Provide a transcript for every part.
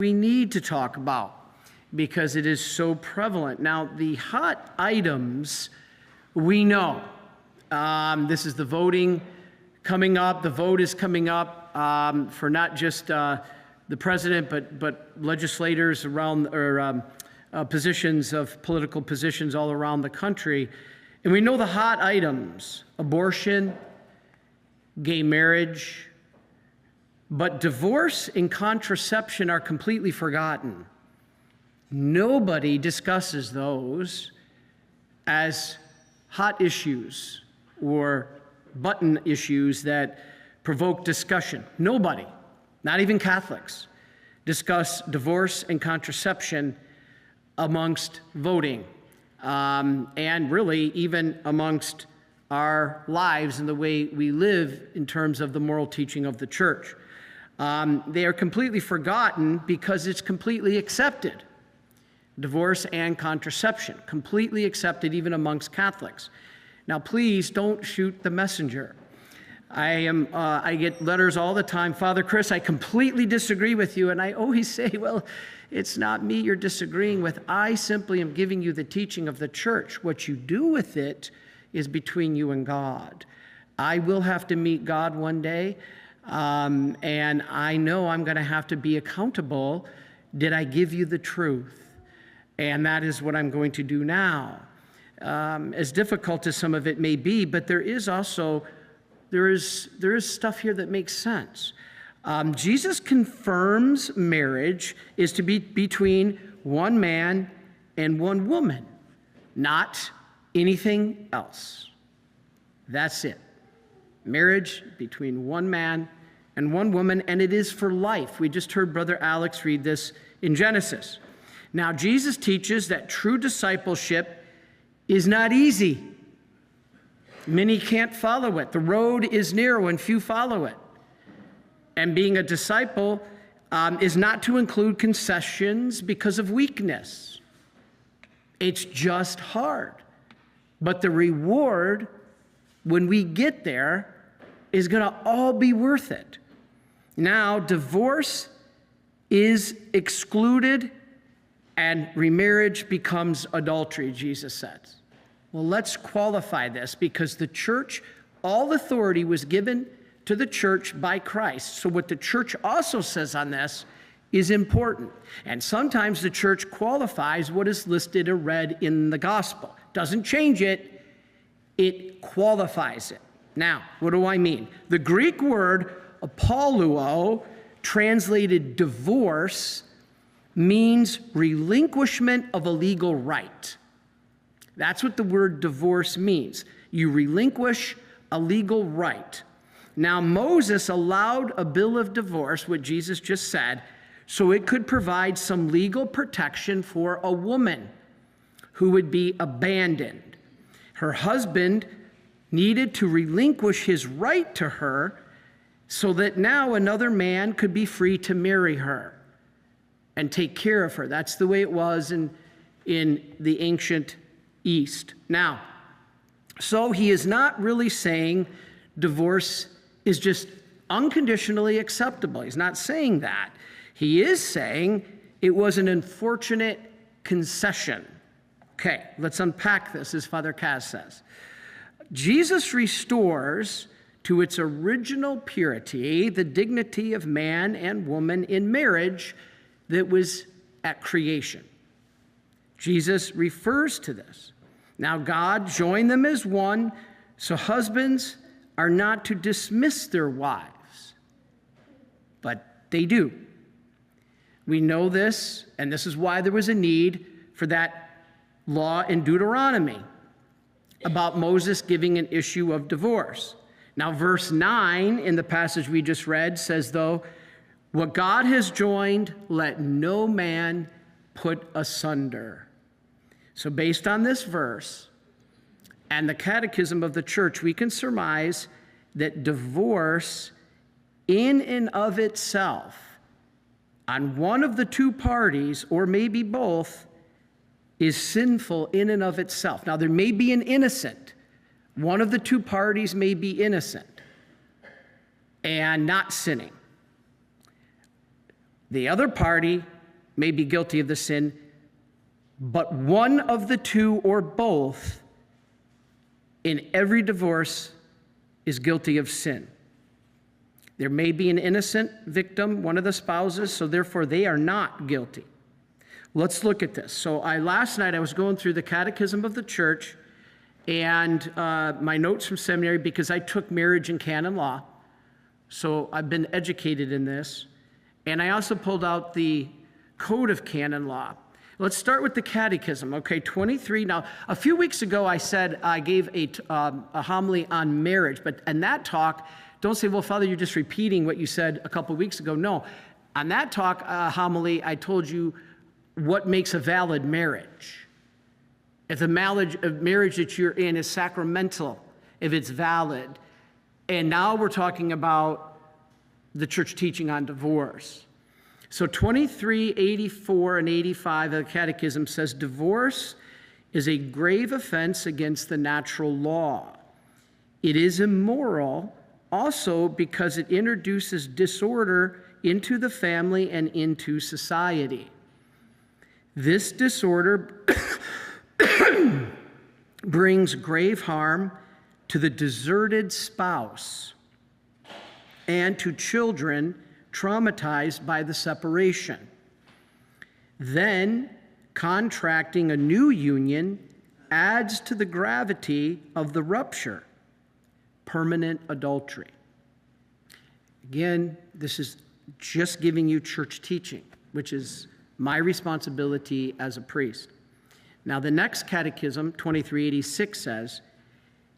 we need to talk about because it is so prevalent. Now, the hot items we know. This is the voting coming up. The vote is coming up for not just the president, but legislators around, or positions of political positions all around the country. And we know the hot items: abortion, gay marriage. But divorce and contraception are completely forgotten. Nobody discusses those as hot issues or button issues that provoke discussion. Nobody, not even Catholics, discuss divorce and contraception amongst voting, and really even amongst our lives and the way we live in terms of the moral teaching of the church. They are completely forgotten because it's completely accepted. Divorce and contraception, completely accepted even amongst Catholics. Now, please don't shoot the messenger. I get letters all the time, Father Chris, I completely disagree with you. And I always say, well, it's not me you're disagreeing with. I simply am giving you the teaching of the church. What you do with it is between you and God. I will have to meet God one day. And I know I'm going to have to be accountable. Did I give you the truth? And that is what I'm going to do now. As difficult as some of it may be, but there is stuff here that makes sense. Jesus confirms marriage is to be between one man and one woman, not anything else. That's it. Marriage between one man and one woman, and it is for life. We just heard Brother Alex read this in Genesis. Now, Jesus teaches that true discipleship is not easy. Many can't follow it. The road is narrow and few follow it. And being a disciple is not to include concessions because of weakness. It's just hard. But the reward, when we get there, is going to all be worth it. Now, divorce is excluded and remarriage becomes adultery, Jesus says. Well, let's qualify this because the church, all authority was given to the church by Christ. So what the church also says on this is important. And sometimes the church qualifies what is listed or read in the gospel. Doesn't change it, it qualifies it. Now, what do I mean? The Greek word apoluo, translated divorce, means relinquishment of a legal right. That's what the word divorce means. You relinquish a legal right. Now, Moses allowed a bill of divorce, what Jesus just said, so it could provide some legal protection for a woman who would be abandoned. Her husband needed to relinquish his right to her so that now another man could be free to marry her and take care of her. That's the way it was in the ancient East. Now, so he is not really saying divorce is just unconditionally acceptable. He's not saying that. He is saying it was an unfortunate concession. Okay, let's unpack this, as Father Kaz says. Jesus restores to its original purity the dignity of man and woman in marriage that was at creation. Jesus refers to this. Now God joined them as one, so husbands are not to dismiss their wives, but they do. We know this, and this is why there was a need for that law in Deuteronomy about Moses giving an issue of divorce. Now, verse 9 in the passage we just read says, though, what God has joined, let no man put asunder. So based on this verse and the catechism of the church, we can surmise that divorce in and of itself on one of the two parties, or maybe both, is sinful in and of itself. Now, there may be an innocent. One of the two parties may be innocent and not sinning. The other party may be guilty of the sin, but one of the two or both in every divorce is guilty of sin. There may be an innocent victim, one of the spouses, so therefore they are not guilty. Let's look at this. So last night I was going through the Catechism of the Church and my notes from seminary, because I took marriage and canon law. So I've been educated in this. And I also pulled out the Code of Canon Law. Let's start with the Catechism, okay, 23. Now, a few weeks ago I said I gave a homily on marriage, but in that talk, don't say, well, Father, you're just repeating what you said a couple weeks ago. No, on that talk, homily, I told you what makes a valid marriage. If the marriage that you're in is sacramental, if it's valid. And now we're talking about the church teaching on divorce. So 23, 84, and 85 of the Catechism says, divorce is a grave offense against the natural law. It is immoral also because it introduces disorder into the family and into society. This disorder brings grave harm to the deserted spouse and to children traumatized by the separation. Then, contracting a new union adds to the gravity of the rupture, permanent adultery. Again, this is just giving you church teaching, which is my responsibility as a priest. Now, the next catechism, 2386, says,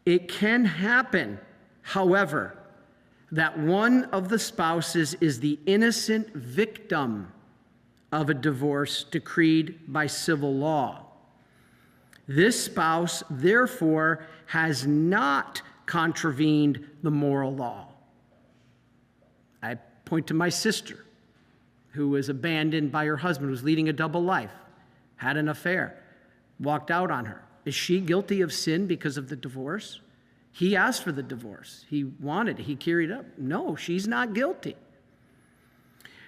it can happen, however, that one of the spouses is the innocent victim of a divorce decreed by civil law. This spouse, therefore, has not contravened the moral law. I point to my sister, who was abandoned by her husband, was leading a double life, had an affair, walked out on her. Is she guilty of sin because of the divorce? He asked for the divorce. He wanted it. He carried it up. No, she's not guilty.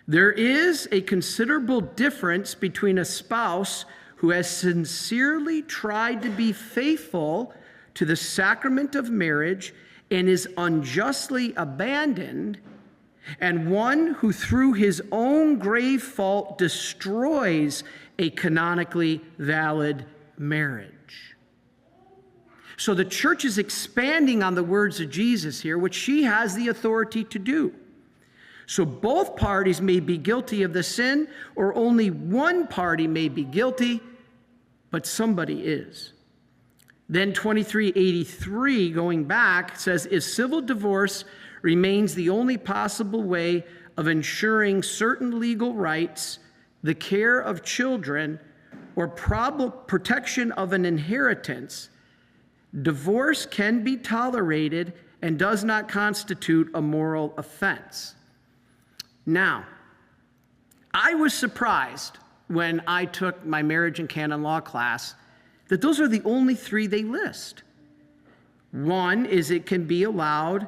There is a considerable difference between a spouse who has sincerely tried to be faithful to the sacrament of marriage and is unjustly abandoned, and one who through his own grave fault destroys a canonically valid marriage. So the church is expanding on the words of Jesus here, which she has the authority to do. So both parties may be guilty of the sin, or only one party may be guilty, but somebody is. Then 2383, going back, says, if civil divorce remains the only possible way of ensuring certain legal rights, the care of children, or protection of an inheritance, divorce can be tolerated and does not constitute a moral offense. Now, I was surprised when I took my marriage and canon law class that those are the only three they list. One is it can be allowed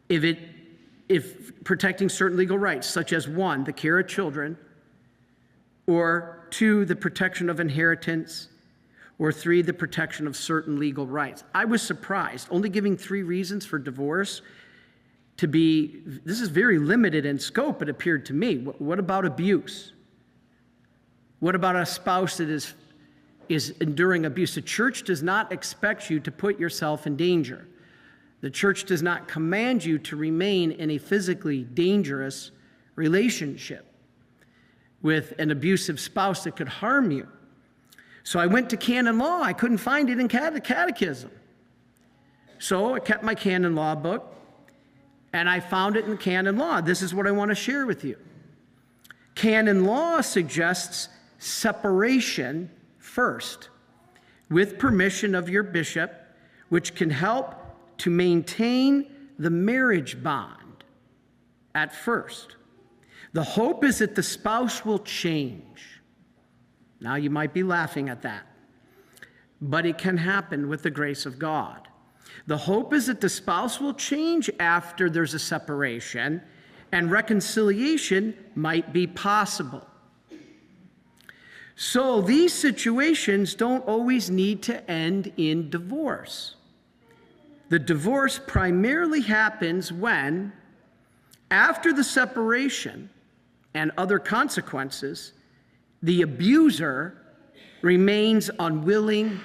if protecting certain legal rights, such as 1, the care of children, or 2, the protection of inheritance, or 3, the protection of certain legal rights. I was surprised, only giving 3 reasons for divorce to be, this is very limited in scope, it appeared to me. What about abuse? What about a spouse that is enduring abuse? The church does not expect you to put yourself in danger. The church does not command you to remain in a physically dangerous relationship with an abusive spouse that could harm you. So I went to canon law. I couldn't find it in catechism. So I kept my canon law book, and I found it in canon law. This is what I want to share with you. Canon law suggests separation first, with permission of your bishop, which can help to maintain the marriage bond at first. The hope is that the spouse will change. Now, you might be laughing at that, but it can happen with the grace of God. The hope is that the spouse will change after there's a separation and reconciliation might be possible. So these situations don't always need to end in divorce. The divorce primarily happens when, after the separation and other consequences, the abuser remains unwilling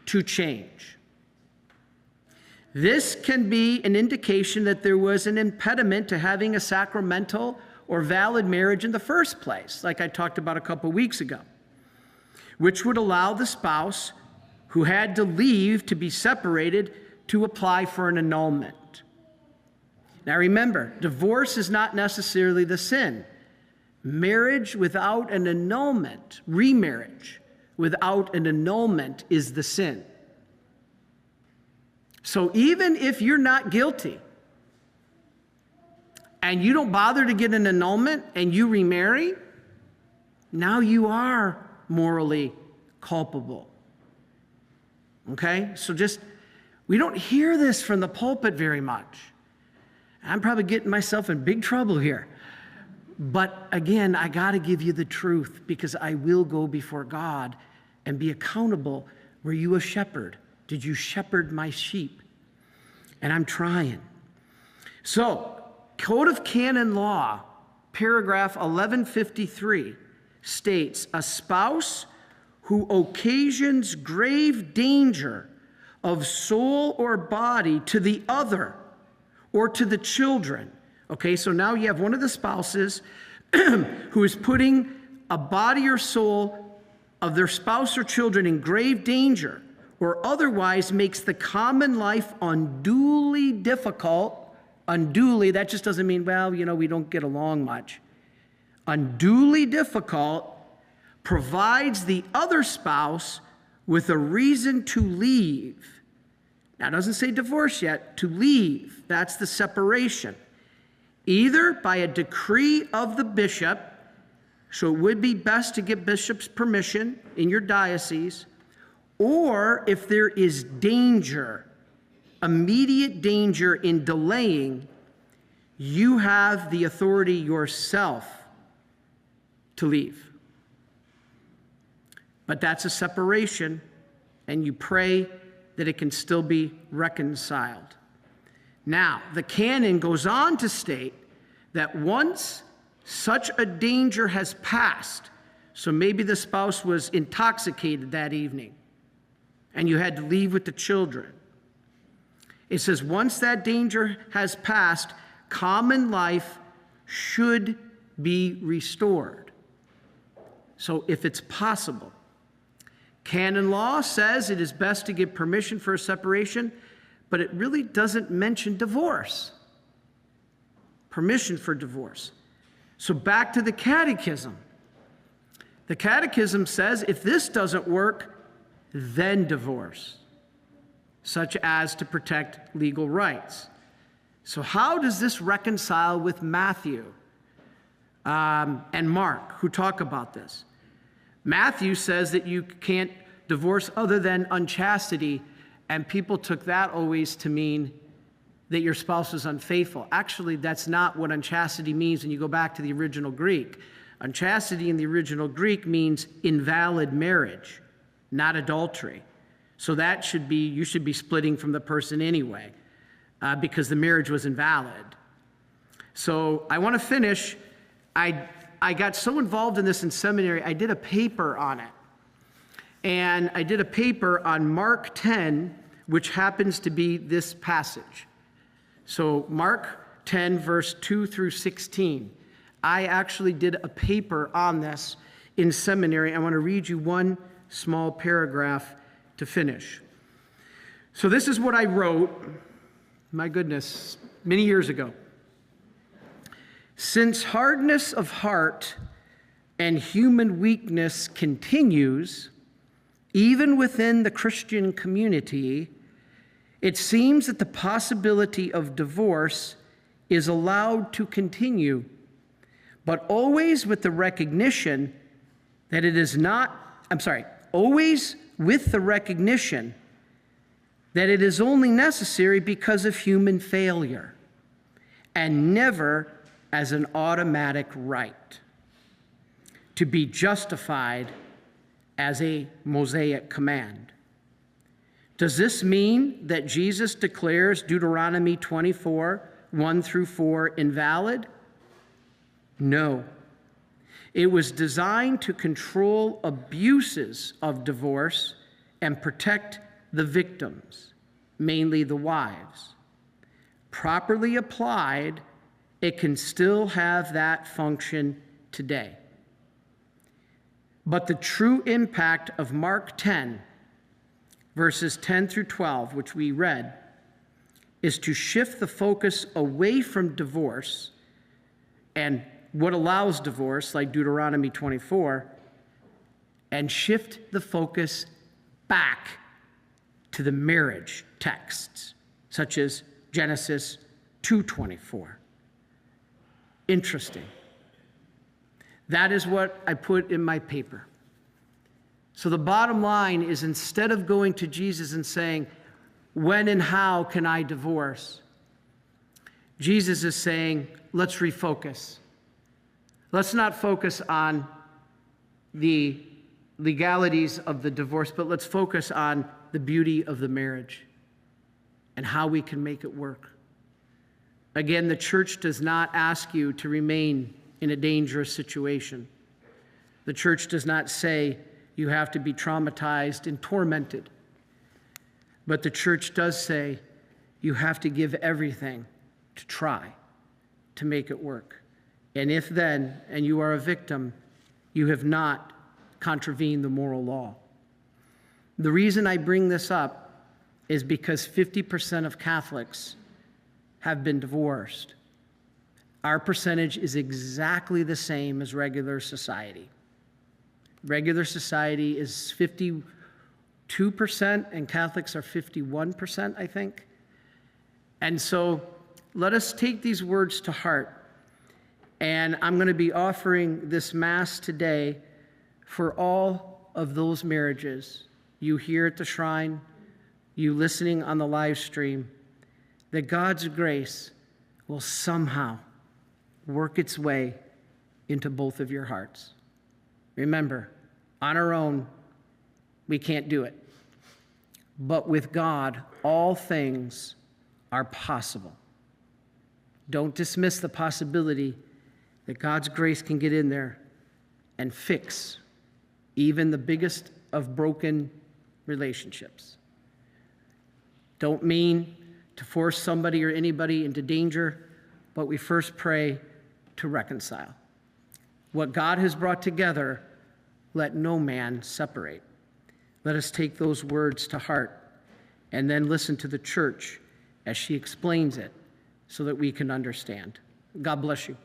to change. This can be an indication that there was an impediment to having a sacramental or valid marriage in the first place, like I talked about a couple weeks ago, which would allow the spouse who had to leave to be separated to apply for an annulment. Now remember, divorce is not necessarily the sin. Marriage without an annulment, remarriage without an annulment, is the sin. So even if you're not guilty and you don't bother to get an annulment and you remarry, now you are morally culpable. Okay? So we don't hear this from the pulpit very much. I'm probably getting myself in big trouble here. But again, I got to give you the truth, because I will go before God and be accountable. Were you a shepherd? Did you shepherd my sheep? And I'm trying. So, Code of Canon Law, paragraph 1153, states, a spouse who occasions grave danger of soul or body to the other or to the children. Okay, so now you have one of the spouses who is putting a body or soul of their spouse or children in grave danger, or otherwise makes the common life unduly difficult. Unduly, that just doesn't mean, well, we don't get along much. Unduly difficult, provides the other spouse with a reason to leave. Now, it doesn't say divorce yet, to leave. That's the separation. Either by a decree of the bishop, so it would be best to get bishop's permission in your diocese, or if there is danger, immediate danger in delaying, you have the authority yourself to leave. But that's a separation, and you pray that it can still be reconciled. Now, the canon goes on to state that once such a danger has passed, so maybe the spouse was intoxicated that evening, and you had to leave with the children. It says once that danger has passed, common life should be restored. So if it's possible. Canon law says it is best to give permission for a separation, but it really doesn't mention divorce. Permission for divorce. So back to the catechism. The catechism says if this doesn't work, then divorce, such as to protect legal rights. So how does this reconcile with Matthew and Mark, who talk about this? Matthew says that you can't divorce other than unchastity, and people took that always to mean that your spouse is unfaithful. Actually, that's not what unchastity means when you go back to the original Greek. Unchastity in the original Greek means invalid marriage, not adultery. So that should be, you should be splitting from the person anyway, because the marriage was invalid. So I want to finish. I got so involved in this in seminary, I did a paper on it. And I did a paper on Mark 10, which happens to be this passage. So Mark 10, verse 2 through 16. I actually did a paper on this in seminary. I want to read you one small paragraph to finish. So this is what I wrote, my goodness, many years ago. Since hardness of heart and human weakness continues, even within the Christian community, it seems that the possibility of divorce is allowed to continue, but always with the recognition that it is not, always with the recognition that it is only necessary because of human failure, and never as an automatic right, to be justified as a Mosaic command. Does this mean that Jesus declares Deuteronomy 24, 1 through 4 invalid? No. It was designed to control abuses of divorce and protect the victims, mainly the wives. Properly applied, it can still have that function today. But the true impact of Mark 10, verses 10 through 12, which we read, is to shift the focus away from divorce and what allows divorce, like Deuteronomy 24, and shift the focus back to the marriage texts, such as Genesis 2:24. Interesting. That is what I put in my paper. So the bottom line is, instead of going to Jesus and saying, when and how can I divorce? Jesus is saying, let's refocus. Let's not focus on the legalities of the divorce, but let's focus on the beauty of the marriage and how we can make it work. Again, the church does not ask you to remain in a dangerous situation. The church does not say you have to be traumatized and tormented. But the church does say you have to give everything to try to make it work. And if then, and you are a victim, you have not contravened the moral law. The reason I bring this up is because 50% of Catholics have been divorced. Our percentage is exactly the same as regular society. Regular society is 52%, and Catholics are 51%, I think. And so let us take these words to heart. And I'm going to be offering this Mass today for all of those marriages, you here at the shrine, you listening on the live stream, that God's grace will somehow work its way into both of your hearts. Remember, on our own, we can't do it. But with God, all things are possible. Don't dismiss the possibility that God's grace can get in there and fix even the biggest of broken relationships. Don't mean to force somebody or anybody into danger, but we first pray to reconcile. What God has brought together, let no man separate. Let us take those words to heart and then listen to the church as she explains it so that we can understand. God bless you.